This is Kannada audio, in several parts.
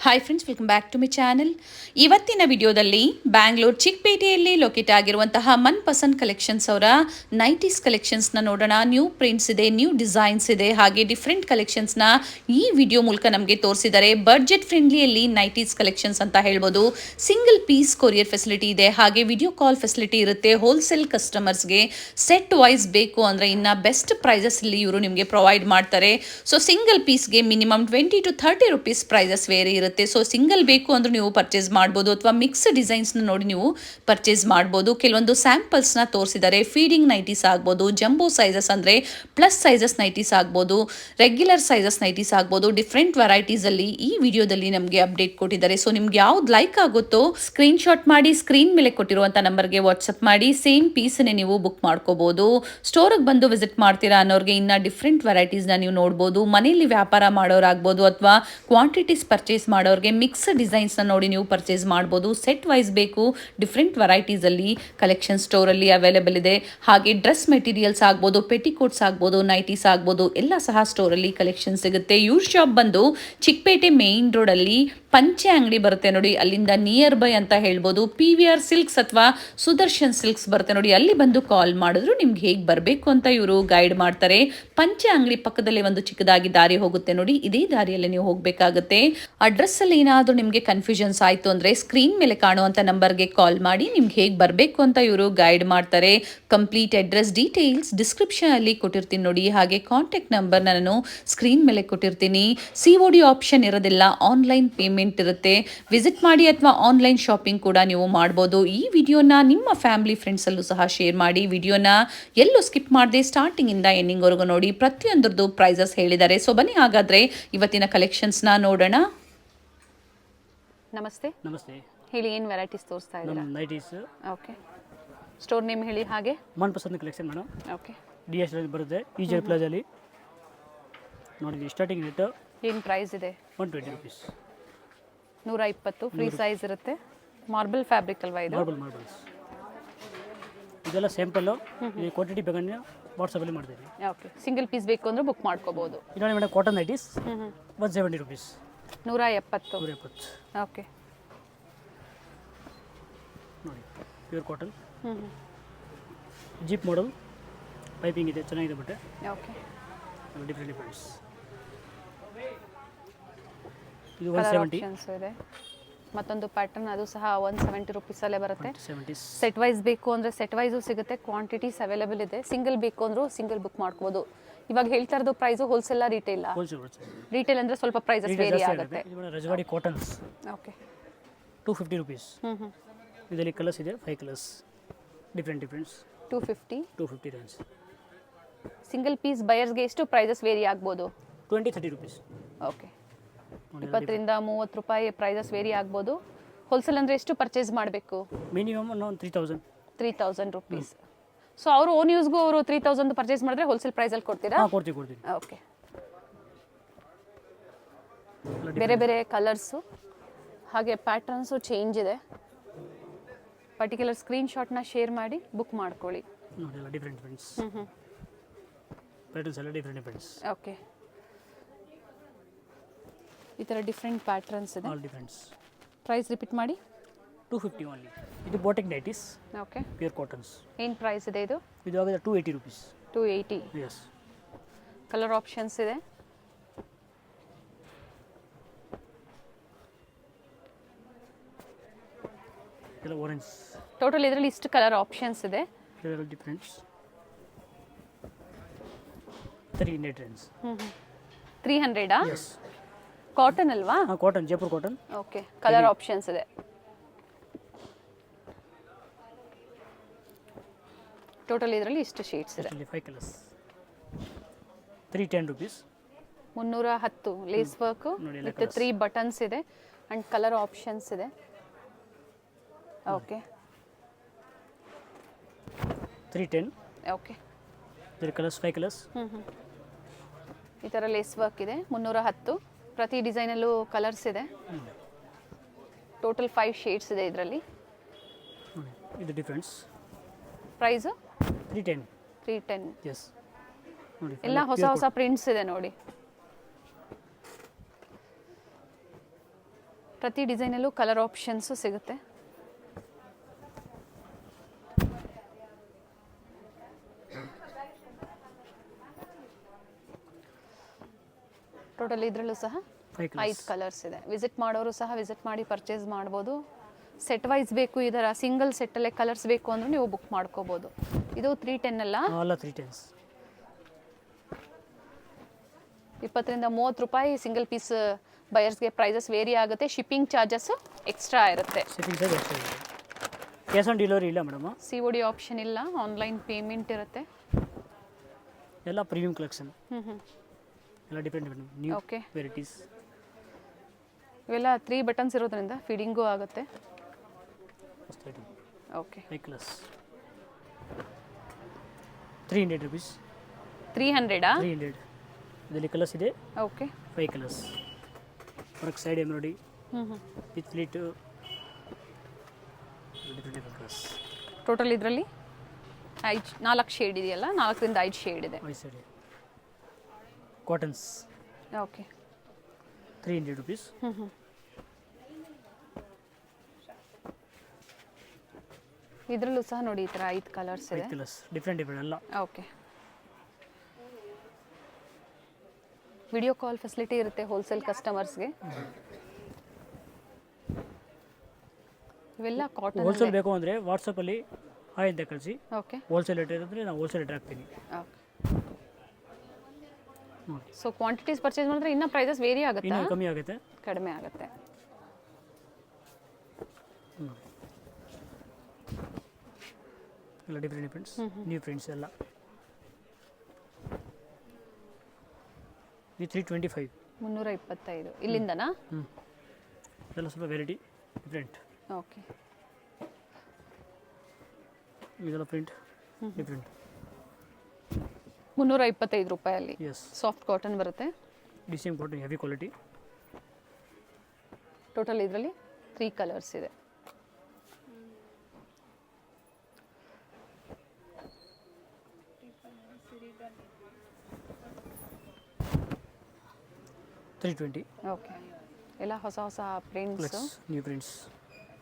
Hi friends, welcome back to my channel. ಇವತ್ತಿನ ವಿಡಿಯೋದಲ್ಲಿ ಬ್ಯಾಂಗ್ಳೂರ್ ಚಿಕ್ಕಪೇಟೆಯಲ್ಲಿ ಲೊಕೇಟ್ ಆಗಿರುವಂತಹ ಮನ್ ಪಸಂದ್ ಕಲೆಕ್ಷನ್ಸ್ ಅವರ ನೈಟೀಸ್ ಕಲೆಕ್ಷನ್ಸ್ನ ನೋಡೋಣ. ನ್ಯೂ ಪ್ರಿಂಟ್ಸ್ ಇದೆ, ನ್ಯೂ ಡಿಸೈನ್ಸ್ ಇದೆ, ಹಾಗೆ ಡಿಫ್ರೆಂಟ್ ಕಲೆಕ್ಷನ್ಸ್ನ ಈ ವಿಡಿಯೋ ಮೂಲಕ ನಮಗೆ ತೋರಿಸಿದ್ದಾರೆ. ಬಡ್ಜೆಟ್ ಫ್ರೆಂಡ್ಲಿಯಲ್ಲಿ ನೈಟೀಸ್ ಕಲೆಕ್ಷನ್ಸ್ ಅಂತ ಹೇಳ್ಬೋದು. ಸಿಂಗಲ್ ಪೀಸ್ ಕೊರಿಯರ್ ಫೆಸಿಲಿಟಿ ಇದೆ, ಹಾಗೆ ವಿಡಿಯೋ ಕಾಲ್ ಫೆಸಿಲಿಟಿ ಇರುತ್ತೆ. ಹೋಲ್ಸೇಲ್ ಕಸ್ಟಮರ್ಸ್ಗೆ ಸೆಟ್ ವೈಸ್ ಬೇಕು ಅಂದರೆ ಇನ್ನು ಬೆಸ್ಟ್ ಪ್ರೈಸಸ್ ಇಲ್ಲಿ ಇವರು ನಿಮಗೆ ಪ್ರೊವೈಡ್ ಮಾಡ್ತಾರೆ. ಸೊ ಸಿಂಗಲ್ ಪೀಸ್ಗೆ minimum 20 to 30 rupees prices vary ಇರುತ್ತೆ. ಸೊ ಸಿಂಗಲ್ ಬೇಕು ಅಂದ್ರೆ ನೀವು ಪರ್ಚೇಸ್ ಮಾಡ್ಬೋದು, ಅಥವಾ ಮಿಕ್ಸ್ ಡಿಸೈನ್ಸ್ನ ನೋಡಿ ನೀವು ಪರ್ಚೇಸ್ ಮಾಡ್ಬೋದು. ಕೆಲವೊಂದು ಸ್ಯಾಂಪಲ್ಸ್ನ ತೋರಿಸಿದ್ದಾರೆ. ಫೀಡಿಂಗ್ ನೈಟೀಸ್ ಆಗ್ಬೋದು, ಜಂಬೋ ಸೈಜಸ್ ಅಂದರೆ ಪ್ಲಸ್ ಸೈಜಸ್ ನೈಟೀಸ್ ಆಗ್ಬೋದು, ರೆಗ್ಯುಲರ್ ಸೈಜಸ್ ನೈಟೀಸ್ ಆಗ್ಬೋದು. ಡಿಫ್ರೆಂಟ್ ವೆರೈಟೀಸಲ್ಲಿ ಈ ವಿಡಿಯೋದಲ್ಲಿ ನಮಗೆ ಅಪ್ಡೇಟ್ ಕೊಟ್ಟಿದ್ದಾರೆ. ಸೊ ನಿಮ್ಗೆ ಯಾವ್ದು ಲೈಕ್ ಆಗುತ್ತೋ ಸ್ಕ್ರೀನ್ ಶಾಟ್ ಮಾಡಿ ಸ್ಕ್ರೀನ್ ಮೇಲೆ ಕೊಟ್ಟಿರುವಂಥ ನಂಬರ್ಗೆ ವಾಟ್ಸಪ್ ಮಾಡಿ ಸೇಮ್ ಪೀಸನ್ನೇ ನೀವು ಬುಕ್ ಮಾಡ್ಕೋಬೋದು. ಸ್ಟೋರಿಗೆ ಬಂದು ವಿಸಿಟ್ ಮಾಡ್ತೀರಾ ಅನ್ನೋರಿಗೆ ಇನ್ನು ಡಿಫ್ರೆಂಟ್ ವೆರೈಟೀಸ್ನ ನೀವು ನೋಡ್ಬೋದು. ಮನೆಯಲ್ಲಿ ವ್ಯಾಪಾರ ಮಾಡೋರಾಗ್ಬೋದು ಅಥವಾ ಕ್ವಾಂಟಿಟೀಸ್ ಪರ್ಚೇಸ್ ಮಾಡೋರಿಗೆ ಮಿಕ್ಸ್ ಡಿಸೈನ್ಸ್ನ ನೋಡಿ ನೀವು ಪರ್ಚೇಸ್ ಮಾಡ್ಬೋದು. ಸೆಟ್ ವೈಸ್ ಬೇಕು ಡಿಫ್ರೆಂಟ್ ವೆರೈಟೀಸಲ್ಲಿ ಕಲೆಕ್ಷನ್ ಸ್ಟೋರಲ್ಲಿ ಅವೈಲೇಬಲ್ ಇದೆ. ಹಾಗೆ ಡ್ರೆಸ್ ಮೆಟೀರಿಯಲ್ಸ್ ಆಗ್ಬೋದು, ಪೆಟಿಕೋಟ್ಸ್ ಆಗ್ಬೋದು, ನೈಟೀಸ್ ಆಗ್ಬೋದು, ಎಲ್ಲ ಸಹ ಸ್ಟೋರಲ್ಲಿ ಕಲೆಕ್ಷನ್ ಸಿಗುತ್ತೆ. ಇವ್ರ ಶಾಪ್ ಬಂದು ಚಿಕ್ಕಪೇಟೆ ಮೇನ್ ರೋಡಲ್ಲಿ ಪಂಚೆ ಅಂಗಡಿ ಬರುತ್ತೆ ನೋಡಿ, ಅಲ್ಲಿಂದ ನಿಯರ್ ಬೈ ಅಂತ ಹೇಳ್ಬೋದು. PVR ಸಿಲ್ಕ್ಸ್ ಅಥವಾ ಸುದರ್ಶನ್ ಸಿಲ್ಕ್ಸ್ ಬರುತ್ತೆ ನೋಡಿ, ಅಲ್ಲಿ ಬಂದು ಕಾಲ್ ಮಾಡಿದ್ರು ನಿಮ್ಗೆ ಹೇಗೆ ಬರಬೇಕು ಅಂತ ಇವರು ಗೈಡ್ ಮಾಡ್ತಾರೆ. ಪಂಚೆ ಅಂಗಡಿ ಪಕ್ಕದಲ್ಲಿ ಒಂದು ಚಿಕ್ಕದಾಗಿ ದಾರಿ ಹೋಗುತ್ತೆ ನೋಡಿ, ಇದೇ ದಾರಿಯಲ್ಲಿ ನೀವು ಹೋಗಬೇಕಾಗುತ್ತೆ. ಅಡ್ರೆಸ್ಸಲ್ಲಿ ಏನಾದರೂ ನಿಮಗೆ ಕನ್ಫ್ಯೂಷನ್ಸ್ ಆಯಿತು ಅಂದರೆ ಸ್ಕ್ರೀನ್ ಮೇಲೆ ಕಾಣುವಂಥ ನಂಬರ್ಗೆ ಕಾಲ್ ಮಾಡಿ ನಿಮ್ಗೆ ಹೇಗೆ ಬರಬೇಕು ಅಂತ ಇವರು ಗೈಡ್ ಮಾಡ್ತಾರೆ. ಕಂಪ್ಲೀಟ್ ಅಡ್ರೆಸ್ ಡೀಟೇಲ್ಸ್ ಡಿಸ್ಕ್ರಿಪ್ಷನಲ್ಲಿ ಕೊಟ್ಟಿರ್ತೀನಿ ನೋಡಿ, ಹಾಗೆ ಕಾಂಟ್ಯಾಕ್ಟ್ ನಂಬರ್ನ ನಾನು ಸ್ಕ್ರೀನ್ ಮೇಲೆ ಕೊಟ್ಟಿರ್ತೀನಿ. COD ಆಪ್ಷನ್ ಇರೋದಿಲ್ಲ, ಆನ್ಲೈನ್ ಪೇಮೆಂಟ್ ಇರುತ್ತೆ. ವಿಸಿಟ್ ಮಾಡಿ ಅಥವಾ ಆನ್ಲೈನ್ ಶಾಪಿಂಗ್ ಕೂಡ ನೀವು ಮಾಡ್ಬೋದು. ಈ ವಿಡಿಯೋನ ನಿಮ್ಮ ಫ್ಯಾಮಿಲಿ ಫ್ರೆಂಡ್ಸಲ್ಲೂ ಸಹ ಶೇರ್ ಮಾಡಿ. ವಿಡಿಯೋನ ಎಲ್ಲೂ ಸ್ಕಿಪ್ ಮಾಡದೆ ಸ್ಟಾರ್ಟಿಂಗಿಂದ ಎಂಡಿಂಗ್ವರೆಗೂ ನೋಡಿ. ಪ್ರತಿಯೊಂದರದ್ದು ಪ್ರೈಸಸ್ ಹೇಳಿದ್ದಾರೆ. ಸೊ ಬನ್ನಿ ಹಾಗಾದರೆ ಇವತ್ತಿನ ಕಲೆಕ್ಷನ್ಸ್ನ ನೋಡೋಣ. ನಮಸ್ತೆ. ನಮಸ್ತೆ. ಹೇಳಿ, ಏನು ವೆರೈಟೀಸ್ ತೋರಿಸ್ತಾ ಇದ್ದೀರಾ? ನೈಟೀಸ್. ಓಕೆ, ಸ್ಟೋರ್ ನೇಮ್ ಹೇಳಿ. ಹಾಗೆ ಮನ್ ಪಸಂದ್ ಕಲೆಕ್ಷನ್ ಮೇಡಮ್. ಓಕೆ, DS ಬರುತ್ತೆ. EJ ಪ್ಲಾಜಲ್ಲಿ ನೋಡಿ. ಸ್ಟಾರ್ಟಿಂಗ್ ರೇಟ್ ಏನು ಪ್ರೈಸ್ ಇದೆ? 120 rupees. 120. ಫ್ರೀ ಸೈಜ್ ಇರುತ್ತೆ. ಮಾರ್ಬಲ್ ಫ್ಯಾಬ್ರಿಕ್ ಅಲ್ವಾ ಇದು? ಮಾರ್ಬಲ್ಸ್ ಇದೆಲ್ಲ ಸ್ಯಾಂಪಲ್ಲು. ಈ ಕ್ವಾಂಟಿಟಿ ಬೇಕಂದ್ರೆ ವಾಟ್ಸಪ್ಪಲ್ಲಿ ಮಾಡ್ತೀವಿ. ಓಕೆ, ಸಿಂಗಲ್ ಪೀಸ್ ಬೇಕು ಅಂದ್ರೆ ಬುಕ್ ಮಾಡ್ಕೋಬೋದು. ನೋಡಿ madam, cotton nighties 170 rupees. 170. Okay, ನೋಡಿ ಪ್ಯೂರ್ ಕಾಟನ್. ಜೀಪ್ ಮಾಡಲ್ ಪೈಪಿಂಗ್ ಇದೆ, ಚೆನ್ನಾಗಿದೆ ಬಟ್ಟೆ. ಓಕೆ, ಡಿಫ್ರೆಂಟ್ಸ್. ಇದು 170 ಇದೆ. ಮತ್ತೊಂದು ಪ್ಯಾಟರ್ನ್, ಅದು ಸಹ 170 ರೂಪೀಸಲ್ಲೇ ಬರುತ್ತೆ. 70. ಸೆಟ್ ವೈಸ್ ಬೇಕು ಅಂದರೆ ಸೆಟ್ ವೈಸು ಸಿಗುತ್ತೆ. ಕ್ವಾಂಟಿಟೀಸ್ ಅವೈಲೇಬಲ್ ಇದೆ. ಸಿಂಗಲ್ ಬೇಕು ಅಂದರೂ ಸಿಂಗಲ್ ಬುಕ್ ಮಾಡ್ಕೋಬೋದು. ಇವಾಗ ಹೇಳ್ತಾ ಇರೋದು ಪ್ರೈಸು ಹೋಲ್ಸೇಲ್ ರಿಟೇಲ್? ರಿಟೇಲ್ ಅಂದರೆ ಸ್ವಲ್ಪ ಪ್ರೈಸಸ್ ವೇರಿ ಆಗುತ್ತೆ. ರಜವಾಡಿ ಕಾಟನ್ಸ್. Okay, 250 rupees. ಇದರಲ್ಲಿ ಕಲರ್ಸ್ ಇದೆ, 5 ಕಲರ್ಸ್. ಡಿಫ್ರೆಂಟ್ಸ್. 250 ರೇಂಜ್. ಸಿಂಗಲ್ ಪೀಸ್ ಬಯರ್ಸ್ಗೆ ಎಷ್ಟು ಪ್ರೈಸಸ್ ವೇರಿ ಆಗ್ಬೋದು? 20-30 rupees. ಓಕೆ, 20 ರಿಂದ 30 ರೂಪಾಯಿ ಪ್ರೈಸಸ್ ವೇರಿ ಆಗ್ಬೋದು. ಹೋಲ್ಸೇಲ್ ಅಂದರೆ ಎಷ್ಟು ಪರ್ಚೇಸ್ ಮಾಡಬೇಕು? Minimum 3,000 rupees. ಸೊ ಅವರು ಓನ್ ಯೂಸ್ಗೂ ಅವರು 3,000 ಪರ್ಚೇಸ್ ಮಾಡಿದ್ರೆ ಹೋಲ್ಸೇಲ್ ಪ್ರೈಸಲ್ಲಿ ಕೊಡ್ತೀರಾ? ಕೊಡ್ತೀವಿ. ಓಕೆ, ಬೇರೆ ಬೇರೆ ಕಲರ್ಸು ಹಾಗೆ ಪ್ಯಾಟರ್ನ್ಸು ಚೇಂಜ್ ಇದೆ. ಪರ್ಟಿಕ್ಯುಲರ್ ಸ್ಕ್ರೀನ್ ಶಾಟ್ನ ಶೇರ್ ಮಾಡಿ ಬುಕ್ ಮಾಡ್ಕೊಳ್ಳಿ. ನೋಡಿ ಎಲ್ಲ ಡಿಫ್ರೆಂಟ್ ಪ್ಯಾಟರ್ನ್ಸ್ ಎಲ್ಲ ಡಿಫ್ರೆಂಟ್. ಓಕೆ, ಈ ಥರ ಡಿಫ್ರೆಂಟ್ ಪ್ಯಾಟರ್ನ್ಸ್ ಇದೆ. All differents. ಪ್ರೈಸ್ ರಿಪೀಟ್ ಮಾಡಿ. 250 ಓನ್ಲಿ. ಇದು boutique nighties. Okay, pure cottons. ಏನು ಪ್ರೈಸ್ ಇದೆ ಇದು? ಇದು ಆಗಿದೆ 280 rupees. 280. ಎಸ್. ಕಲರ್ ಆಪ್ಷನ್ಸ್ ಇದೆ. ಎಲ್ಲ ಆರೆಂಜ್. ಟೋಟಲ್ ಇದರಲ್ಲಿ ಇಷ್ಟು ಕಲರ್ ಆಪ್ಷನ್ಸ್ ಇದೆ. ಎಲ್ಲ ಡಿಫ್ರೆಂಟ್ಸ್. 300 ರೇಂಜ್. 300? ಎಸ್. ಕಾಟನ್ ಅಲ್ವಾ? Cotton, Jaipur cotton. Okay, colour options ಇದೆ. ಟೋಟಲ್ ಇದರಲ್ಲಿ ಇಷ್ಟು ಶೇಡ್ಸ್ ಇದೆ. 5 colours. 310 rupees. 310. Lace work with 3 buttons ಇದೆ ಅಂಡ್ ಕಲರ್ ಆಪ್ಷನ್ಸ್ ಇದೆ. ಓಕೆ, 310. ಓಕೆ, ಇದರ ಕಲರ್ಸ್ 5 ಕಲರ್ಸ್. ಈ ಥರ ಲೇಸ್ ವರ್ಕ್ ಇದೆ. 310. ಪ್ರತಿ ಡಿಸೈನಲ್ಲೂ ಕಲರ್ಸ್ ಇದೆ. ಟೋಟಲ್ 5 ಶೇಡ್ಸ್ ಇದೆ ಇದರಲ್ಲಿ. ಇದು ಡಿಫ್ರೆಂಟ್ಸ್. ಪ್ರೈಸು 310. ಎಸ್. ನೋಡಿ ಎಲ್ಲ ಹೊಸ ಪ್ರಿಂಟ್ಸ್ ಇದೆ ನೋಡಿ. ಪ್ರತಿ ಡಿಸೈನಲ್ಲೂ ಕಲರ್ ಆಪ್ಷನ್ಸು ಸಿಗುತ್ತೆ. ಟೋಟಲ್ ಇದರಲ್ಲೂ ಸಹ 5 ಕಲರ್ಸ್ ಇದೆ. ವಿಸಿಟ್ ಮಾಡೋರು ಸಹ ವಿಸಿಟ್ ಮಾಡಿ ಪರ್ಚೇಸ್ ಮಾಡ್ಬೋದು. ಸೆಟ್ ವೈಸ್ ಬೇಕು, ಇದರ ಸಿಂಗಲ್ ಸೆಟ್ಟಲ್ಲೇ ಕಲರ್ಸ್ ಬೇಕು ಅಂದ್ರೆ ನೀವು ಬುಕ್ ಮಾಡ್ಕೋಬೋದು. ಇದು 310 ಅಲ್ಲ, 310. 20 ರಿಂದ 30 ರೂಪಾಯಿ ಸಿಂಗಲ್ ಪೀಸ್ ಬಯರ್ಸ್ಗೆ ಪ್ರೈಸಸ್ ವೇರಿ ಆಗುತ್ತೆ. ಶಿಪ್ಪಿಂಗ್ ಚಾರ್ಜಸ್ ಎಕ್ಸ್ಟ್ರಾ ಇರುತ್ತೆ. ಕ್ಯಾಶ್ ಆನ್ ಡೆಲಿವರಿ ಇಲ್ಲ ಮೇಡಮ್. COD ಆಪ್ಷನ್ ಇಲ್ಲ, ಆನ್ಲೈನ್ ಪೇಮೆಂಟ್ ಇರುತ್ತೆ. ಎಲ್ಲ ಪ್ರೀಮಿಯಂ ಕಲೆಕ್ಷನ್, ಎಲ್ಲ ಡಿಫ್ರೆಂಟ್ ನ್ಯೂ ಓಕೆ. ವೆರೈಟೀಸ್. ಇವೆಲ್ಲ 3 ಬಟನ್ಸ್ ಇರೋದ್ರಿಂದ ಫೀಡಿಂಗು ಆಗುತ್ತೆ. ಓಕೆ. High class 300 rupees. 300 300 ಇದರಲ್ಲಿ ಕಲರ್ಸ್ ಇದೆ. ಓಕೆ. 5 ಕಲರ್ಸ್. ವರ್ಕ್ ಸೈಡ್ ನೋಡಿ with pleat different colours. Total ಇದರಲ್ಲಿ 4 ಶೇಡ್ ಇದೆಯಲ್ಲ, 4 ರಿಂದ 5 ಶೇಡ್ ಇದೆ. Side cottons. ಓಕೆ. 300 rupees. ಇದರಲ್ಲೂ ಸಹ ನೋಡಿ ಈ ಥರ 5 ಕಲರ್ಸ್ ಇದೆ. 5 ಕಲರ್ಸ್ ಡಿಫ್ರೆಂಟ್ ಎಲ್ಲ. ಓಕೆ. ವಿಡಿಯೋ ಕಾಲ್ ಫೆಸಿಲಿಟಿ ಇರುತ್ತೆ ಹೋಲ್ಸೇಲ್ ಕಸ್ಟಮರ್ಸ್ಗೆ. ಇವೆಲ್ಲ ಕಾಟನ್. ಹೋಲ್ಸೇಲ್ ಬೇಕು ಅಂದರೆ ವಾಟ್ಸಪ್ಪಲ್ಲಿ ಹಾಯ್ ಅಂತ ಕಳಿಸಿ. ಓಕೆ. ಹೋಲ್ಸೇಲ್ ರೇಟ್ ಇರುತ್ತೆ, ನಾವು ಹೋಲ್ಸೇಲ್ ರೇಟ್ ಹಾಕ್ತೀನಿ. ಓಕೆ. ಸೊ ಕ್ವಾಂಟಿಟೀಸ್ ಪರ್ಚೇಸ್ ಮಾಡಿದ್ರೆ ಇನ್ನೂ ಪ್ರೈಸಸ್ ವೇರಿ ಆಗುತ್ತೆ, ಇನ್ನೂ ಕಮ್ಮಿ ಆಗುತ್ತೆ, ಕಡಿಮೆ ಆಗುತ್ತೆ. ಎಲ್ಲ ಡಿಫ್ರೆಂಟ್ಸ್ ನ್ಯೂ ಪ್ರಿಂಟ್ಸ್ ಎಲ್ಲ. ಈ 325. 325 ಇಲ್ಲಿಂದನಾ? ಇದೆಲ್ಲ ಸ್ವಲ್ಪ ವೆರೈಟಿ ಡಿಫ್ರೆಂಟ್. ಓಕೆ. ಇದೆಲ್ಲ ಪ್ರಿಂಟ್ ಡಿಫ್ರೆಂಟ್. 325 ರೂಪಾಯಲ್ಲಿ ಎಸ್. ಸಾಫ್ಟ್ ಕಾಟನ್ ಬರುತ್ತೆ. DCM cotton heavy quality. Total ಇದರಲ್ಲಿ 3 ಕಲರ್ಸ್ ಇದೆ. $320. ಓಕೆ. ಎಲ್ಲ ಹೊಸ ಹೊಸ ಪ್ರಿಂಟ್ಸ್, ನ್ಯೂ ಪ್ರಿಂಟ್ಸ್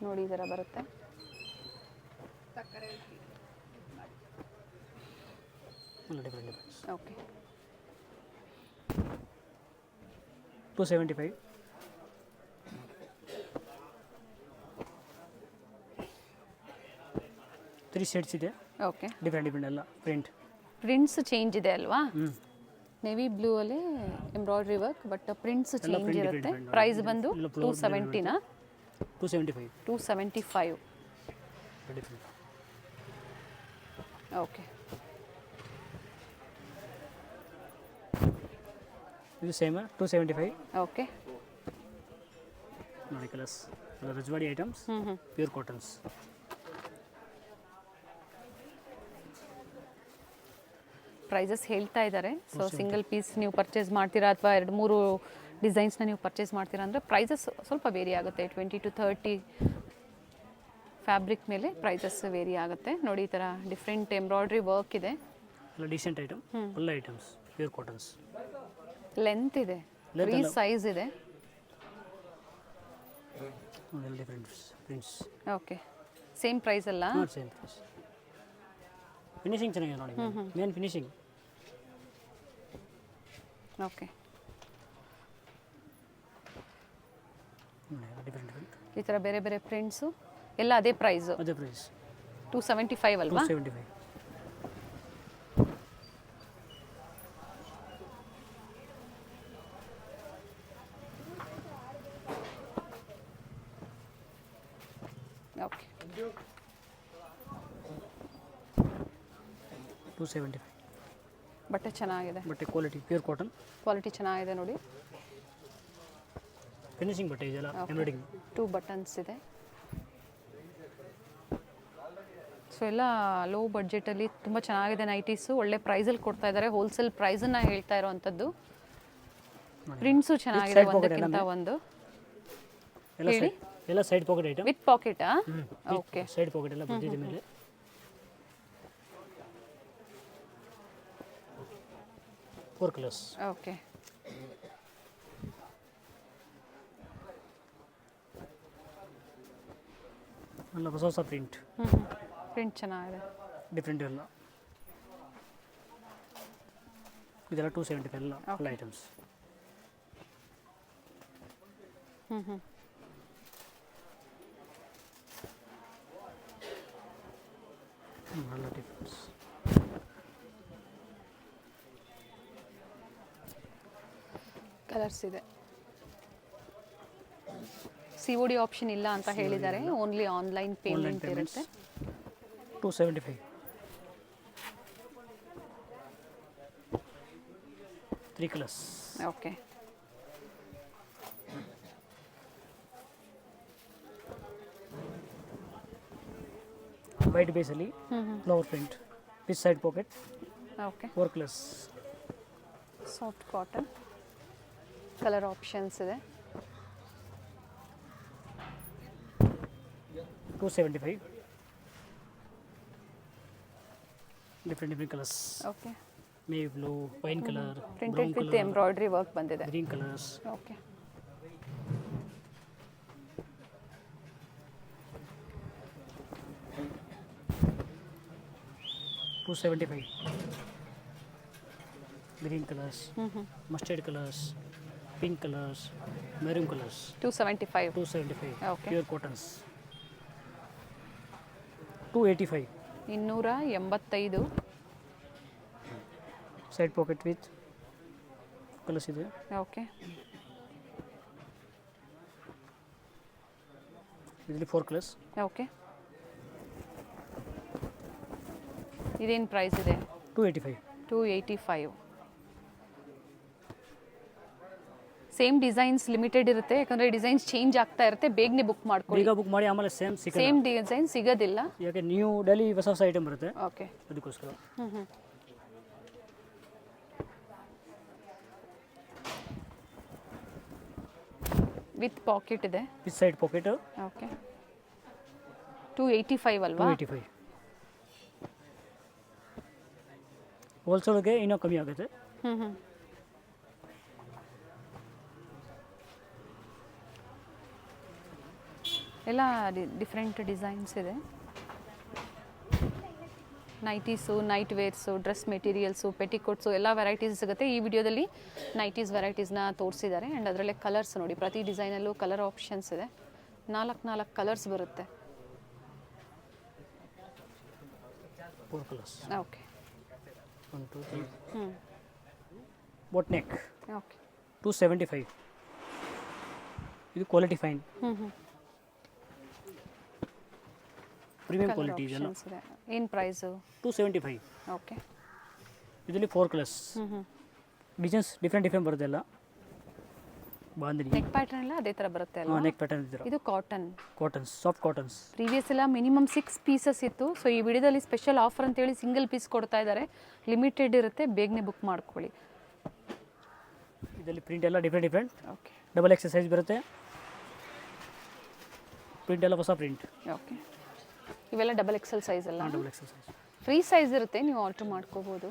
ನೋಡಿ ಈ ಥರ ಬರುತ್ತೆ. ಎಲ್ಲ ಡಿಫ್ರೆಂಟ್. ಓಕೆ. 275. 3 ಶೇಡ್ಸ್ ಇದೆ. ಓಕೆ. ಡಿಫ್ರೆಂಟ್ ಎಲ್ಲ ಪ್ರಿಂಟ್ಸ್ ಚೇಂಜ್ ಇದೆ ಅಲ್ವಾ? ನೇವಿ ಬ್ಲೂ ಅಲ್ಲಿ embroidery work, but prints change ಇರುತ್ತೆ. ಪ್ರೈಸ್ ಬಂದು 270ನಾ? 275. 275. ಓಕೆ. ಇದು ಸೇಮ್ 275. ಓಕೆ. ನೋಡಿ ಕಲರ್ಸ್ ಎಲ್ಲ Rajwadi items, pure cottons. Prices ಹೇಳ್ತಾ ಇದ್ದಾರೆ. ಸೊ ಸಿಂಗಲ್ ಪೀಸ್ ನೀವು ಪರ್ಚೇಸ್ ಮಾಡ್ತೀರಾ ಅಥವಾ 2-3 ಡಿಸೈನ್ಸ್ನ ನೀವು ಪರ್ಚೇಸ್ ಮಾಡ್ತೀರಾ ಅಂದರೆ ಪ್ರೈಸಸ್ ಸ್ವಲ್ಪ ವೇರಿ ಆಗುತ್ತೆ. 20 to 30 ಫ್ಯಾಬ್ರಿಕ್ ಮೇಲೆ ಪ್ರೈಸಸ್ ವೇರಿ ಆಗುತ್ತೆ. ನೋಡಿ ಈ ಥರ ಡಿಫ್ರೆಂಟ್ ಎಂಬ್ರಾಯ್ಡ್ರಿ ವರ್ಕ್ ಇದೆ. ಎಲ್ಲ ಡೀಸೆಂಟ್ ಐಟಮ್, ಒಳ್ಳೆ ಐಟಮ್ಸ್, ಪ್ಯೂರ್ ಕಾಟನ್ಸ್. ಲೆಂತ್ ಇದೆ, ಫ್ರೀ ಸೈಜ್ ಇದೆ. Different prints. Okay. Same price ಅಲ್ಲ? Same price. ಫಿನಿಶಿಂಗ್ ಚೆನ್ನಾಗಿದೆ ನೋಡಿ, ಮೇನ್ ಫಿನಿಶಿಂಗ್. ಓಕೆ. ಡಿಫ್ರೆಂಟ್ ಈ ಥರ ಬೇರೆ ಬೇರೆ ಪ್ರಿಂಟ್ಸು ಎಲ್ಲ ಅದೇ ಪ್ರೈಸು? ಅದೇ ಪ್ರೈಸ್. 275 ಅಲ್ವಾ? 275. ಓಕೆ. 275. ಬಟ್ಟೆ ಚೆನ್ನಾಗಿದೆ, ಬಟ್ಟೆ ಕ್ವಾಲಿಟಿ ಪ್ಯೂರ್ ಕಾಟನ್, ಕ್ವಾಲಿಟಿ ಚೆನ್ನಾಗಿದೆ ನೋಡಿ. ಫಿನಿಶಿಂಗ್ ಬಟ್ಟೆ ಇದೆಲ್ಲ ಎಂಬ್ರಾಯ್ಡಿಂಗ್. 2 ಬಟನ್ಸ್ ಇದೆ. ಸೊ ಎಲ್ಲ ಲೋ ಬಡ್ಜೆಟಲ್ಲಿ ತುಂಬ ಚೆನ್ನಾಗಿದೆ ನೈಟೀಸು. ಒಳ್ಳೆ ಪ್ರೈಸಲ್ಲಿ ಕೊಡ್ತಾ ಇದ್ದಾರೆ, ಹೋಲ್ಸೇಲ್ ಪ್ರೈಸನ್ನು ಹೇಳ್ತಾ ಇರೋವಂಥದ್ದು. ಪ್ರಿಂಟ್ಸು ಚೆನ್ನಾಗಿದೆ ಒಂದಕ್ಕಿಂತ ಒಂದು. ಹೇಳಿ. ಎಲ್ಲ ಸೈಡ್ ಪಾಕೆಟ್ ಐಟಮ್ ವಿತ್ ಪಾಕೆಟಾ? ಓಕೆ. ಸೈಡ್ ಪಾಕೆಟ್ ಎಲ್ಲ ಬಂದಿದೆ ಮೇಲೆ. Four colours. ಓಕೆ. ಎಲ್ಲ ಹೊಸ ಹೊಸ ಪ್ರಿಂಟ್, ಪ್ರಿಂಟ್ ಚೆನ್ನಾಗಿದೆ. ಡಿಫ್ರೆಂಟ್ ಎಲ್ಲ. ಇದೆಲ್ಲ 275 ಎಲ್ಲ ಎಲ್ಲ ಐಟಮ್ಸ್. ಎಲ್ಲ ಡಿಫ್ರೆನ್ಸ್. ಕಲರ್ಸ್ ಇದೆ. COD ಆಪ್ಷನ್ ಇಲ್ಲ ಅಂತ ಹೇಳಿದ್ದಾರೆ, ಓನ್ಲಿ ಆನ್ಲೈನ್ ಪೇಮೆಂಟ್ ಇರುತ್ತೆ. 275 3 ಕಲರ್ಸ್. ಓಕೆ. ವೈಟ್ ಬೇಸಲ್ಲಿ flower print with side pocket, okay. 4 colours. Soft cotton colour options ಇದೆ. 275 ಡಿಫ್ರೆಂಟ್ ಕಲರ್ಸ್. ಓಕೆ. ಮೇ blue, wine colour, printed brown with colour, embroidery work ಬಂದಿದೆ. Green colours. Okay. $275 green colors, mustard colors, pink colors, maroon colors. 275. 275 Okay. pure cottons. 285 285. side pocket with colors ಇದೆ. ಓಕೆ. ಇದರಲ್ಲಿ 4 colors. ಓಕೆ. ಇದೇನು ಪ್ರೈಸ್ ಇದೆ? 285 285. ಸೇಮ್ ಡಿಸೈನ್ಸ್ ಲಿಮಿಟೆಡ್ ಇರುತ್ತೆ, ಯಾಕಂದರೆ ಡಿಸೈನ್ಸ್ ಚೇಂಜ್ ಆಗ್ತಾ ಇರುತ್ತೆ. ಬೇಗನೆ ಬುಕ್ ಮಾಡ್ಕೊಳ್ಳಿ. ಈಗ ಬುಕ್ ಮಾಡಿ ಆಮೇಲೆ ಸೇಮ್ ಸಿಗಲ್ಲ. ಸೇಮ್ ಡಿಸೈನ್ ಸಿಗೋದಿಲ್ಲ. ಯಾಕೆ ನ್ಯೂ ಡೈಲಿ ಹೊಸ ಹೊಸ ಐಟಮ್ ಬರುತ್ತೆ, ಓಕೆ. ಅದಕ್ಕೋಸ್ಕರ. ವಿತ್ ಪಾಕೆಟ್ ಇದೆ. With side pocket. ಓಕೆ. 285 ಅಲ್ವಾ? 285. ಹೋಲ್ಸೇಲ್ಗೆ ಇನ್ನೂ ಕಮ್ಮಿ ಆಗುತ್ತೆ. ಎಲ್ಲ ಡಿಫ್ರೆಂಟ್ ಡಿಸೈನ್ಸ್ ಇದೆ. Nighties, night wears, dress materials, petticoats ಎಲ್ಲ ವೆರೈಟೀಸ್ ಸಿಗುತ್ತೆ. ಈ ವಿಡಿಯೋದಲ್ಲಿ ನೈಟೀಸ್ ವೆರೈಟೀಸ್ನ ತೋರಿಸಿದ್ದಾರೆ. ಆ್ಯಂಡ್ ಅದರಲ್ಲೇ ಕಲರ್ಸ್ ನೋಡಿ, ಪ್ರತಿ ಡಿಸೈನಲ್ಲೂ ಕಲರ್ ಆಪ್ಷನ್ಸ್ ಇದೆ. 4 ಕಲರ್ಸ್ ಬರುತ್ತೆ. 4 colors. Okay. 1 2 3. Boat neck. Okay. 275. ಇದು ಕ್ವಾಲಿಟಿ ಫೈನ್. ಪ್ರೀಮಿಯಂ ಕ್ವಾಲಿಟಿ ಇದೆಲ್ಲ. ಏನು ಪ್ರೈಸು? 275. ಓಕೆ. ಇದರಲ್ಲಿ 4 ಕಲರ್ಸ್. ಡಿಸೈನ್ಸ್ ಡಿಫ್ರೆಂಟ್ ಬರುತ್ತೆ ಎಲ್ಲ. ಬಾಂದಿನಿ ನೆಕ್ ಪ್ಯಾಟರ್ನ್ ಎಲ್ಲ ಅದೇ ಥರ ಬರುತ್ತೆ ಅಲ್ಲ? ನೆಕ್ ಪ್ಯಾಟರ್ನ್ ಇದ್ದೀರಾ. ಇದು cotton. Cottons, soft cottons. Previous ಎಲ್ಲ ಮಿನಿಮಮ್ 6 ಪೀಸಸ್ ಇತ್ತು. ಸೊ ಈ ವಿಡಿಯೋದಲ್ಲಿ ಸ್ಪೆಷಲ್ ಆಫರ್ ಅಂತೇಳಿ ಸಿಂಗಲ್ ಪೀಸ್ ಕೊಡ್ತಾ ಇದ್ದಾರೆ. ಲಿಮಿಟೆಡ್ ಇರುತ್ತೆ, ಬೇಗನೆ ಬುಕ್ ಮಾಡ್ಕೊಳ್ಳಿ. ಇದರಲ್ಲಿ ಪ್ರಿಂಟ್ ಎಲ್ಲ different. Okay. Double X size ಬರುತ್ತೆ. ಪ್ರಿಂಟ್ ಎಲ್ಲ ಹೊಸ ಪ್ರಿಂಟ್. ಓಕೆ. ಇವೆಲ್ಲ ಡಬಲ್ ಎಕ್ಸೆಲ್ ಸೈಜ್ ಅಲ್ಲ? Double X size. Free size ಇರುತ್ತೆ, ನೀವು ಆರ್ಡರ್ ಮಾಡ್ಕೋಬೋದು.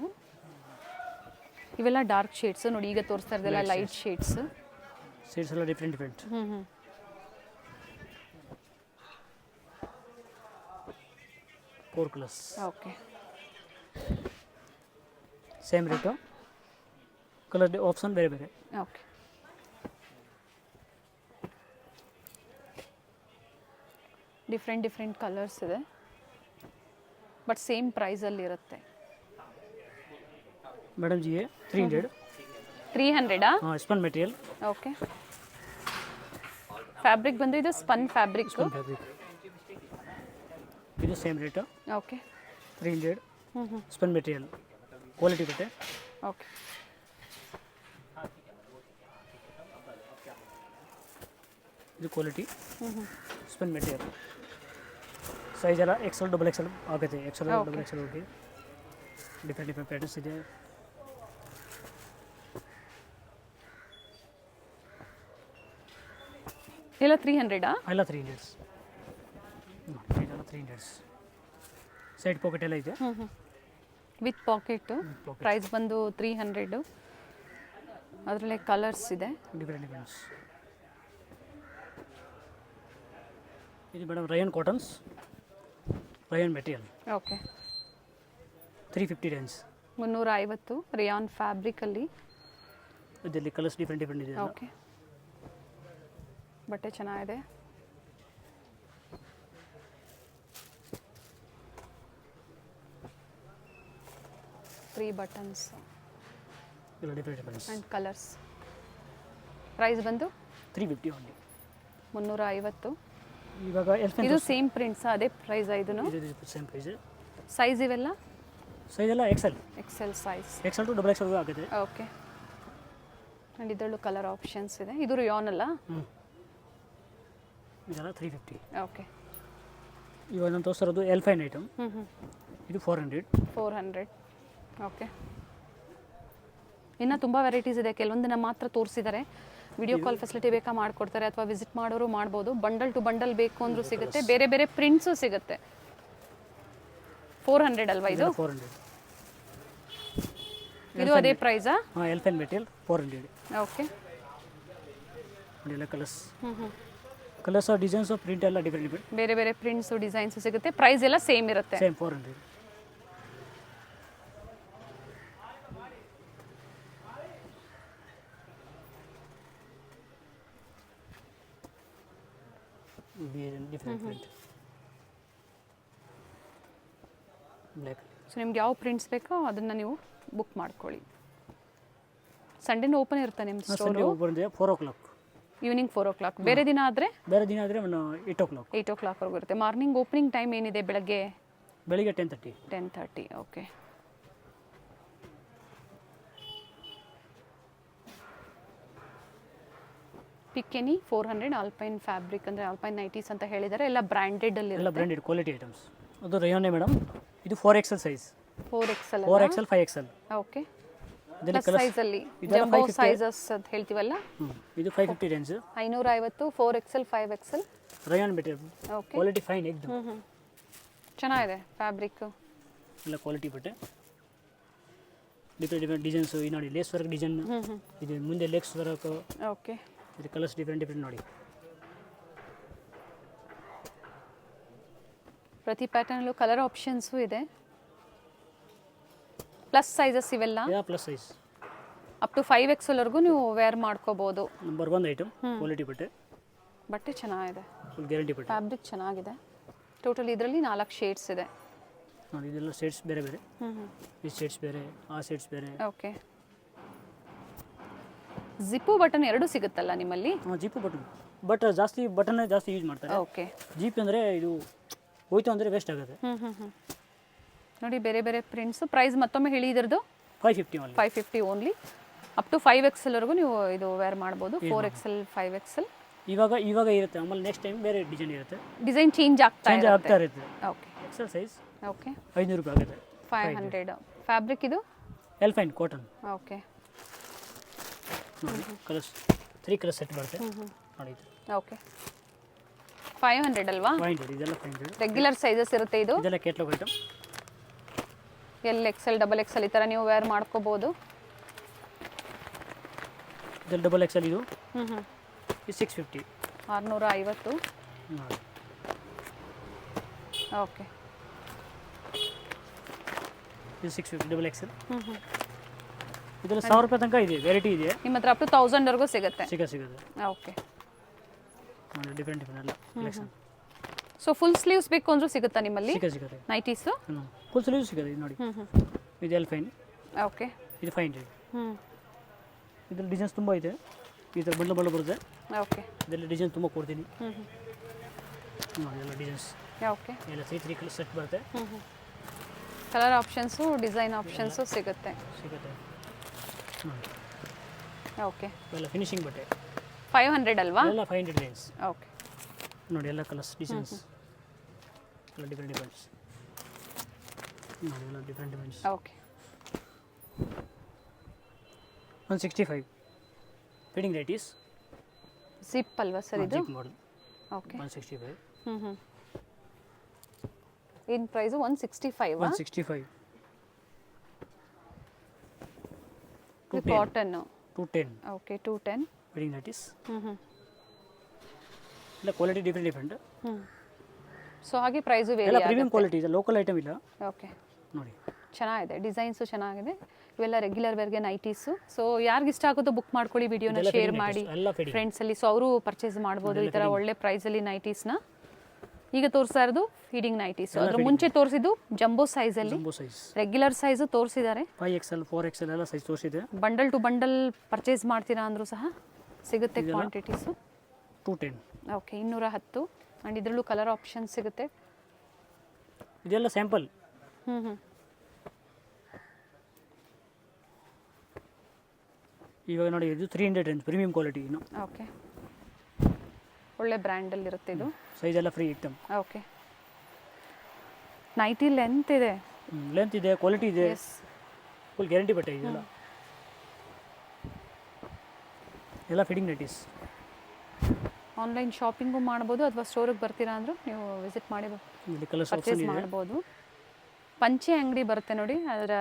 ಇವೆಲ್ಲ ಡಾರ್ಕ್ ಶೇಡ್ಸ್ ನೋಡಿ, ಈಗ ತೋರಿಸ್ತಾ ಇರೋದೆಲ್ಲ ಲೈಟ್ ಶೇಡ್ಸ್. ಶೇಡ್ಸ್ ಎಲ್ಲ different. 4 colours. Okay. Same rate, colour option ಬೇರೆ ಬೇರೆ. ಓಕೆ. ಡಿಫ್ರೆಂಟ್ ಕಲರ್ಸ್ ಇದೆ, ಬಟ್ ಸೇಮ್ ಪ್ರೈಸಲ್ಲಿ ಇರುತ್ತೆ. ಮೇಡಮ್ ಜಿಗೆ 300. 300? ಹಾಂ, ಸ್ಪನ್ ಮೆಟೀರಿಯಲ್. ಓಕೆ. ಫ್ಯಾಬ್ರಿಕ್ ಬಂದು ಇದು ಸ್ಪನ್ ಫ್ಯಾಬ್ರಿಕ್. ಇದು same rate. Okay. 300. Spun material quality ಬಟ್ಟೆ. ಓಕೆ. ಇದು ಕ್ವಾಲಿಟಿ ಸ್ಪನ್ ಮೆಟೀರಿಯಲ್. ಸೈಜ್ ಎಲ್ಲ XL ಡಬಲ್ XL ಆಗುತ್ತೆ. XL ಡಬಲ್ XL ಹೋಗಿ ಡಿಫ್ರೆಂಟ್ ಪ್ಯಾಟರ್ನ್ಸ್ ಇದೆ. ಎಲ್ಲ 300? ಎಲ್ಲ 300. ಇದೆಲ್ಲ 300. ಸೈಡ್ ಪಾಕೆಟ್ ಎಲ್ಲ ಇದೆ. With packet. ಪ್ರೈಸ್ ಬಂದು 300. ಅದರಲ್ಲೇ ಕಲರ್ಸ್ ಇದೆ. ಡಿಫ್ರೆಂಟ್. ಇದು madam rayon cottons, rayon material, okay 350 range. 350 rayon ಫ್ಯಾಬ್ರಿಕಲ್ಲಿ. ಇದರಲ್ಲಿ ಕಲರ್ಸ್ ಡಿಫ್ರೆಂಟ್ ಡಿಫ್ರೆಂಟ್ ಇದೆ. ಓಕೆ, ಬಟ್ಟೆ ಚೆನ್ನಾಗಿದೆ. ತ್ರೀ ಬಟನ್ಸ್ ಎಲ್ಲ different differents. And colours. Price ಬಂದು 350 ಓನ್ಲಿ. 350. ಇವಾಗ ಇದು ಸೇಮ್ ಪ್ರಿಂಟ್ಸ್, ಅದೇ ಪ್ರೈಸ್ ಇದನ್ನು? ಇದು ಸೇಮ್ ಪ್ರೈಸ್. ಸೈಜ್ ಇವೆಲ್ಲ ಸೈಜ್ ಎಲ್ಲ XL size, XL to double XL ಆಗುತ್ತೆ. ಓಕೆ. ಆ್ಯಂಡ್ ಇದರಲ್ಲೂ ಕಲರ್ ಆಪ್ಷನ್ಸ್ ಇದೆ. ಇದು ರಿಯಾನ್ ಅಲ್ಲ? ಇದೆಲ್ಲ 350. ಓಕೆ. ಇವಾಗ ನಾನು ತೋರಿಸಿರೋದು L5 ಐಟಮ್. ಇದು 400. ಓಕೆ. ಇನ್ನು ತುಂಬ ವೆರೈಟೀಸ್ ಇದೆ. ಕೆಲವೊಂದನ್ನ ಮಾತ್ರ ತೋರಿಸಿದ್ದಾರೆ. ವಿಡಿಯೋ ಕಾಲ್ ಫೆಸಿಲಿಟಿ ಬೇಕಾ ಮಾಡಿಕೊಡ್ತಾರೆ, ಅಥವಾ ವಿಸಿಟ್ ಮಾಡೋರು ಮಾಡ್ಬೋದು. ಬಂಡಲ್ ಟು ಬಂಡಲ್ ಬೇಕು ಅಂದರೂ ಸಿಗುತ್ತೆ. ಬೇರೆ ಬೇರೆ ಪ್ರಿಂಟ್ಸು ಸಿಗುತ್ತೆ. 400 ಅಲ್ವಾ ಇದು? 400. ಇದು ಅದೇ ಪ್ರೈಸಾ? ಹಾಂ, L5 ಮೆಟೀರಿಯಲ್ 400. ಓಕೆ. ಎಲ್ಲ ಕಲರ್ಸ್ ಡಿಸೈನ್ಸ್ ಪ್ರಿಂಟ್ ಎಲ್ಲ ಡಿಫ್ರೆಂಟ್ ಬೇರೆ ಬೇರೆ ಪ್ರಿಂಟ್ಸು ಡಿಸೈನ್ಸು ಸಿಗುತ್ತೆ. ಪ್ರೈಸ್ ಎಲ್ಲ ಸೇಮ್ ಇರುತ್ತೆ? Same 400. Different print black. So ನಿಮ್ಗೆ ಯಾವ ಪ್ರಿಂಟ್ಸ್ ಬೇಕೋ ಅದನ್ನು ನೀವು ಬುಕ್ ಮಾಡ್ಕೊಳ್ಳಿ. ಸಂಡೇನೂ ಓಪನ್ ಇರುತ್ತೆ ನಿಮ್ಮ ಸ್ಟೋರು? ಓಪನ್ ಇದೆ 4 o'clock, ಈವ್ನಿಂಗ್ 4 o'clock. ಬೇರೆ ದಿನ ಆದರೆ 8 o'clock. 8 o'clockವರೆಗೂ ಇರುತ್ತೆ. ಮಾರ್ನಿಂಗ್ ಓಪನಿಂಗ್ ಟೈಮ್ ಏನಿದೆ? ಬೆಳಗ್ಗೆ 10:30. 10:30. ಓಕೆ. ಪಿಕೆನಿ 400 ಆಲ್ಪೈನ್ ಫ್ಯಾಬ್ರಿಕ್, ಅಂದರೆ ಆಲ್ಪೈನ್ ನೈಟೀಸ್ ಅಂತ ಹೇಳಿದ್ದಾರೆ. ಎಲ್ಲ ಬ್ರ್ಯಾಂಡೆಡಲ್ಲಿ ಎಲ್ಲ ಬ್ರ್ಯಾಂಡೆಡ್ ಕ್ವಾಲಿಟಿ ಐಟಮ್ಸ್. ಅದು ರಯಾನೇ ಮೇಡಮ್. ಇದು 4XL size. 4XL 4XL 5XL. ಓಕೆ. ಇದರಲ್ಲಿ ಪ್ಲಸ್ ಸೈಜಲ್ಲಿ ಜಂಬೋ ಸೈಜಸ್ ಅಂತ ಹೇಳ್ತೀವಲ್ಲ? ಇದು 550 range. 550 4XL 5XL rayon material. Okay. Quality fine ಎಕ್ದಮ್. ಚೆನ್ನಾಗಿದೆ ಫ್ಯಾಬ್ರಿಕ್. ಎಲ್ಲ ಕ್ವಾಲಿಟಿ ಬಟ್ಟೆ. Different designs. ಈ ನೋಡಿ ಲೇಸ್ ವರ್ಕ್ ಡಿಸೈನ್. ಇದು ಮುಂದೆ ಲೆಗ್ಸ್ ವರ್ಕ್. ಓಕೆ. ಇದು ಕಲರ್ಸ್ ಡಿಫ್ರೆಂಟ್ ನೋಡಿ. ಪ್ರತಿ ಪ್ಯಾಟರ್ನಲ್ಲೂ ಕಲರ್ ಆಪ್ಷನ್ಸು ಇದೆ. ಪ್ಲಸ್ ಸೈಜಸ್ ಇವೆಲ್ಲ? ಪ್ಲಸ್ ಸೈಜ್ ಅಪ್ ಟು 5XLವರೆಗೂ ನೀವು ವೇರ್ ಮಾಡ್ಕೋಬೋದು. ನಂಬರ್ 1 ಐಟಮ್ ಕ್ವಾಲಿಟಿ ಬಟ್ಟೆ ಚೆನ್ನಾಗಿದೆ. ಫುಲ್ ಗ್ಯಾರಂಟಿ ಬಟ್ಟೆ. ಫ್ಯಾಬ್ರಿಕ್ ಚೆನ್ನಾಗಿದೆ. ಟೋಟಲ್ ಇದರಲ್ಲಿ 4 ಶೇಡ್ಸ್ ಇದೆ. ಇದೆಲ್ಲ ಶೇಡ್ಸ್ ಬೇರೆ ಬೇರೆ. ಈ ಶೇಡ್ಸ್ ಬೇರೆ, ಆ ಶೇಡ್ಸ್ ಬೇರೆ. ಓಕೆ. ಜಿಪ್ಪು ಬಟನ್ ಎರಡೂ ಸಿಗುತ್ತಲ್ಲ ನಿಮ್ಮಲ್ಲಿ? ಜಿಪ್ಪು ಬಟನ್, ಬಟ್ ಜಾಸ್ತಿ ಬಟನ್ ಜಾಸ್ತಿ ಯೂಸ್ ಮಾಡ್ತಾರೆ. ಓಕೆ. ಜಿಪ್ ಅಂದರೆ ಇದು ಹೋಯ್ತು ಅಂದರೆ ವೇಸ್ಟ್ ಆಗುತ್ತೆ. ನೋಡಿ ಬೇರೆ ಬೇರೆ ಪ್ರಿಂಟ್ಸು. ಪ್ರೈಸ್ ಮತ್ತೊಮ್ಮೆ ಹೇಳಿ ಇದ್ರದ್ದು? 550 ಓನ್ಲಿ. ಅಪ್ ಟು 5XLವರೆಗೂ ನೀವು ಇದು ವೇರ್ ಮಾಡ್ಬೋದು. 4XL 5XL ಇವಾಗ ಇರುತ್ತೆ. ಆಮೇಲೆ ನೆಕ್ಸ್ಟ್ ಟೈಮ್ ಬೇರೆ ಡಿಸೈನ್ ಇರುತ್ತೆ. ಡಿಸೈನ್ ಚೇಂಜ್ ಆಗ್ತಾ ಇರುತ್ತೆ. ಓಕೆ. XL size. ಓಕೆ. 500 ರೂಪಾಯಿ ಆಗುತ್ತೆ. 500. ಫ್ಯಾಬ್ರಿಕ್ ಇದು L5 ಕಾಟನ್. ಓಕೆ. ನೋಡಿ ಕಲರ್ಸ್ 3 ಕಲರ್ ಸೆಟ್ ಬರುತ್ತೆ ನೋಡಿ. ಓಕೆ. 500 ಅಲ್ವಾ? 500. ಇದೆಲ್ಲ 500. ರೆಗ್ಯುಲರ್ ಸೈಜಸ್ ಇರುತ್ತೆ ಇದು? ಇದೆಲ್ಲ ಕೇಟ್ಲಾಗ್ ಐಟಮ್. LXL XXL ಈ ಥರ ನೀವು ವೇರ್ ಮಾಡ್ಕೋಬೋದು. ಇದೆಲ್ಲ XXL. ಇದು 650. 650. ಓಕೆ. ಇದು 650 XXL. ಇದರಲ್ಲಿ 1000 ರೂಪಾಯಿ ತನಕ ಇದೆ, ವೆರೈಟಿ ಇದೆ. ನಿಮ್ಮ ಹತ್ರ ಅಪ್ ಟು 1000ವರೆಗೂ ಸಿಗುತ್ತೆ? ಸಿಗುತ್ತೆ. ಓಕೆ. ಡಿಫ್ರೆಂಟ್ ಎಲ್ಲ ಕಲೆಕ್ಷನ್. ಸೊ ಫುಲ್ ಸ್ಲೀವ್ಸ್ ಬೇಕು ಅಂದ್ರೂ ಸಿಗುತ್ತಾ ನಿಮ್ಮಲ್ಲಿ? ಸಿಗುತ್ತೆ. ನೈಟೀಸು ಫುಲ್ ಸ್ಲೀವ್ಸ್ ಸಿಗುತ್ತೆ. ಇದು ನೋಡಿ. ಇದು L5. ಓಕೆ. ಇದು 500. ಇದ್ರಲ್ಲಿ ಡಿಸೈನ್ಸ್ ತುಂಬ ಇದೆ. ಈ ಥರ ಬಂಡ್ಲು ಬರುತ್ತೆ. ಓಕೆ. ಇದರಲ್ಲಿ ಡಿಸೈನ್ ತುಂಬ ಕೊಡ್ತೀನಿ ನೋಡಿ. ಎಲ್ಲ ಡಿಸೈನ್ಸ್. ಓಕೆ. ಎಲ್ಲ 3 ಕಲರ್ ಸೆಟ್ ಬರುತ್ತೆ. ಕಲರ್ ಆಪ್ಷನ್ಸು ಡಿಸೈನ್ ಆಪ್ಷನ್ಸು ಸಿಗುತ್ತೆ. ಓಕೆ. ಎಲ್ಲ ಫಿನಿಶಿಂಗ್ ಬಟ್ಟೆ. 500 ಅಲ್ವಾ? ಎಲ್ಲ 500 ರೇಂಜ್. ಓಕೆ. ನೋಡಿ ಎಲ್ಲ ಕಲರ್ಸ್ ಡಿಸೈನ್ಸ್ ಎಲ್ಲ ಡಿಫ್ರೆಂಟ್ ನೋಡಿ. ಎಲ್ಲ different designs. Okay. 165 fitting rate is zip ಅಲ್ವಾ ಸರ್ ಇದು? Zip model. ಓಕೆ. 165. ಏನು ಪ್ರೈಸು? 165. 165. ಇದು cotton 210. Okay. 210 fitting rate is. ಎಲ್ಲ ಕ್ವಾಲಿಟಿ ಡಿಫ್ರೆಂಟ್. ಸೊ ಹಾಗೆ ಪ್ರೈಸು ಎಲ್ಲ ವೇರಿ ಪ್ರೀಮಿಯಂ ಕ್ವಾಲಿಟಿ ಇದೆ, ಲೋಕಲ್ ಐಟಮ್ ಇಲ್ಲ ಓಕೆ. ನೋಡಿ. ಚೆನ್ನಾಗಿದೆ, ಡಿಸೈನ್ಸು ಚೆನ್ನಾಗಿದೆ. ಇವೆಲ್ಲ ರೆಗ್ಯುಲರ್ ವೇರ್ಗೆ ನೈಟೀಸು. ಸೊ ಯಾರಿಗೆ ಇಷ್ಟ ಆಗುತ್ತೋ ಬುಕ್ ಮಾಡ್ಕೊಳ್ಳಿ, ವಿಡಿಯೋನ ಶೇರ್ ಮಾಡಿ ಎಲ್ಲ ಫಿಟ್ಟಿಂಗ್ ಫ್ರೆಂಡ್ಸಲ್ಲಿ. ಸೊ ಅವರು ಪರ್ಚೇಸ್ ಮಾಡ್ಬೋದು ಈ ಥರ ಒಳ್ಳೆ ಪ್ರೈಸಲ್ಲಿ ನೈಟೀಸ್ನ. ಈಗ ತೋರಿಸ್ತಾ ಇರೋದು ಫೀಡಿಂಗ್ ನೈಟೀಸ್. ಅದ್ರ ಮುಂಚೆ ತೋರಿಸಿದ್ದು ಜಂಬೋ ಸೈಜಲ್ಲಿ, ಜಂಬೋ ಸೈಜ್ ರೆಗ್ಯುಲರ್ ಸೈಜು ತೋರಿಸಿದ್ದಾರೆ. 5XL 4XL ಎಲ್ಲ ಸೈಜ್ ತೋರಿಸಿದೆ. ಬಂಡಲ್ ಟು ಬಂಡಲ್ ಪರ್ಚೇಸ್ ಮಾಡ್ತೀರಾ ಅಂದರೂ ಸಹ ಸಿಗುತ್ತೆ ಕ್ವಾಂಟಿಟೀಸು. 210. ಓಕೆ, 210. ಆ್ಯಂಡ್ ಇದರಲ್ಲೂ ಕಲರ್ ಆಪ್ಷನ್ ಸಿಗುತ್ತೆ. ಇದೆಲ್ಲ ಸ್ಯಾಂಪಲ್. ಇವಾಗ ನೋಡಿ ಇದು 300 ರೇಂಜ್ ಪ್ರೀಮಿಯಂ ಕ್ವಾಲಿಟಿ. ಇನ್ನು ಓಕೆ, ಒಳ್ಳೆ ಬ್ರ್ಯಾಂಡಲ್ಲಿ ಇರುತ್ತೆ ಇದು. ಸೈಜ್ ಎಲ್ಲ free item. Okay, nighty length ಇದೆ, ಲೆಂತ್ ಇದೆ, ಕ್ವಾಲಿಟಿ ಇದೆ, ಎಸ್, ಫುಲ್ ಗ್ಯಾರಂಟಿ ಬಟ್ಟೆ ಇದೆಲ್ಲ. ಎಲ್ಲ ಫಿಟ್ಟಿಂಗ್ ನೈಟೀಸ್. ಆನ್ಲೈನ್ ಶಾಪಿಂಗು ಮಾಡ್ಬೋದು ಅಥವಾ ಸ್ಟೋರಿಗೆ ಬರ್ತೀರಾ ಅಂದರೂ ನೀವು ವಿಸಿಟ್ ಮಾಡಿ ಇಲ್ಲಿ ಕಲರ್ಸ್ ಪರ್ಚೇಸ್ ಆಪ್ಷನ್ ಇದೆ. ಮಾಡ್ಬೋದು. ಪಂಚೆ ಅಂಗಡಿ ಬರುತ್ತೆ ನೋಡಿ, ಅದರ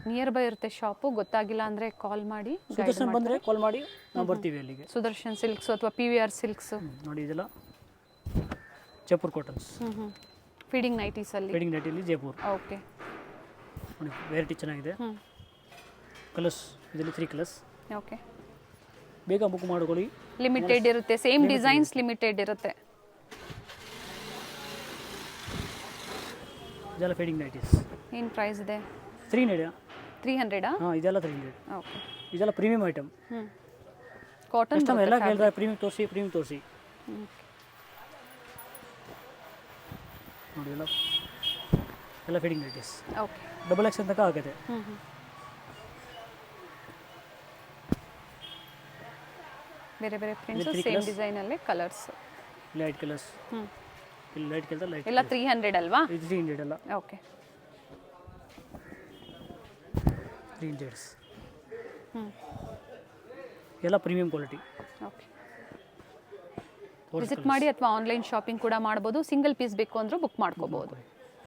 ನಿಯರ್ ಬೈ ಇರುತ್ತೆ ಶಾಪು. ಗೊತ್ತಾಗಿಲ್ಲ ಅಂದರೆ ಕಾಲ್ ಮಾಡಿ, ಸುದರ್ಶನ್ ಬಂದರೆ ಕಾಲ್ ಮಾಡಿ ನಾವು ಬರ್ತೀವಿ ಅಲ್ಲಿಗೆ. ಸುದರ್ಶನ್ ಸಿಲ್ಕ್ಸು ಅಥವಾ PVR ಸಿಲ್ಕ್ಸು. ನೋಡಿ ಇದೆಲ್ಲ ಜೈಪುರ್ ಕಾಟನ್ಸ್. ಫೀಡಿಂಗ್ ನೈಟೀಸಲ್ಲಿ, ಫೀಡಿಂಗ್ ನೈಟಿಲಿ ಜೈಪುರ್. ಓಕೆ, ನೋಡಿ ವೆರೈಟಿ ಚೆನ್ನಾಗಿದೆ. ಕಲರ್ಸ್ ಇದರಲ್ಲಿ 3 ಕಲರ್ಸ್. ಓಕೆ, ಬೇಗ ಬುಕ್ ಮಾಡ್ಕೊಳ್ಳಿ. ಲಿಮಿಟೆಡ್ ಇರುತ್ತೆ, ಸೇಮ್ ಡಿಸೈನ್ಸ್ ಲಿಮಿಟೆಡ್ ಇರುತ್ತೆ. ಇದೆಲ್ಲ ಫೀಡಿಂಗ್ ನೈಟೀಸ್. ಏನು ಪ್ರೈಸ್ ಇದೆ? 300. 300? ಹಾಂ, ಇದೆಲ್ಲ 300. ಓಕೆ, ಇದೆಲ್ಲ ಪ್ರೀಮಿಯಂ ಐಟಮ್. ಕಾಟನ್ ಕಸ್ಟಮ್ ಎಲ್ಲ ಕೇಳಿದ್ರೆ ಪ್ರೀಮಿಯಂ ತೋರಿಸಿ, ಪ್ರೀಮಿಯಂ ತೋರಿಸಿ. ನೋಡಿ ಎಲ್ಲ ಫೀಡಿಂಗ್ ನೈಟೀಸ್. ಓಕೆ, XXL ತನಕ ಆಗುತ್ತೆ. ಬೇರೆ ಬೇರೆ ಪ್ರಿಂಟ್ಸ್, ಸೇಮ್ ಡಿಸೈನಲ್ಲೇ ಕಲರ್ಸ್. Light colours. ಇಲ್ಲಿ ಲೈಟ್ ಕಲರ್, ಲೈಟ್ ಎಲ್ಲ 300 ಅಲ್ವಾ? ಇದು 300 ಅಲ್ಲ. ಓಕೆ, 300. ಎಲ್ಲ ಪ್ರೀಮಿಯಂ ಕ್ವಾಲಿಟಿ. ಓಕೆ, ವಿಸಿಟ್ ಮಾಡಿ ಅಥವಾ ಆನ್ಲೈನ್ ಶಾಪಿಂಗ್ ಕೂಡ ಮಾಡ್ಬೋದು. ಸಿಂಗಲ್ ಪೀಸ್ ಬೇಕು ಅಂದರೂ ಬುಕ್ ಮಾಡ್ಕೋಬೋದು.